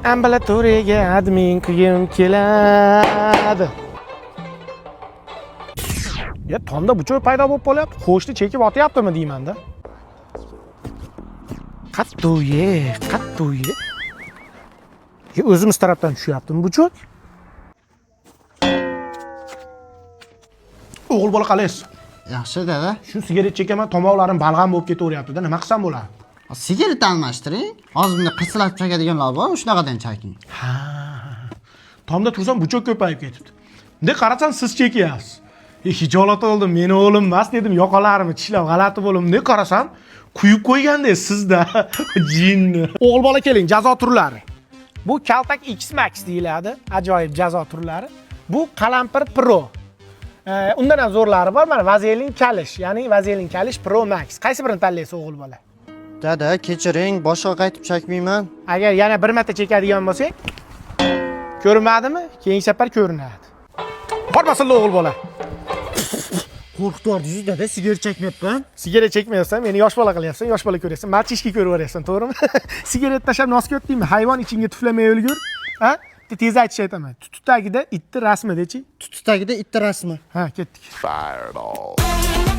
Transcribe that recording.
Ambulatoriyaga admin qilgim keladi. Ya tomda buchoy paydo bo'lib qolyapti. Qo'shni chekib otyaptimi deyman-da. Qattuye. O'zimiz tarafdan tushyaptimi buchoy? O'g'il bola qalaysiz? Yaxshi dada. Shu sigaret chekaman, tomoqlarim balg'am bo'lib ketaveryapti-da. Nima qilsam bo'ladi? Sigaret almashtiring. Hozir bunda qisilab chekadiganlar bor, shunaqadan cheking. Ha. Tomda tursam buchoq ko'payib ketibdi. Bunday qarasam siz chekyapsiz. Hijolat oldim, meni o'g'lim emas dedim, yoqalarimni tishlab g'alati bo'lib, bunday qarasam quyib qo'ygandek sizda jinni. O'g'il bola keling, jazo turlari. Bu Kaltak X Max deyiladi, ajoyib jazo turlari. Bu Qalampir Pro. Undan ham zo'rlari bor, mana Vazelin Kalish, ya'ni Vazelin Kalish Pro Max. Qaysi birini tanlaysiz o'g'il bola? Dada, kechiring, boshqa qaytib chekmayman. Agar yana bir marta chekadigan bo'lsak, ko'rinmadimi? Keyingi safar ko'rinadi. Bormasin o'g'il bola. Qo'rqitordingiz dada, sigaret chekmayapman. Sigaret chekmayapsan, meni yosh bola qilyapsan, yosh bola ko'ryapsan. Machishki ko'raveryapsan, to'g'rimi? Sigaret tashlab nosga o'tdingmi? Hayvon ichingga tuflamay o'lgur. Ha? Tez aytish aytaman. Tututagida itni rasmi dechi. Tututagida itni rasmi. Ha, ketdik. Fireball.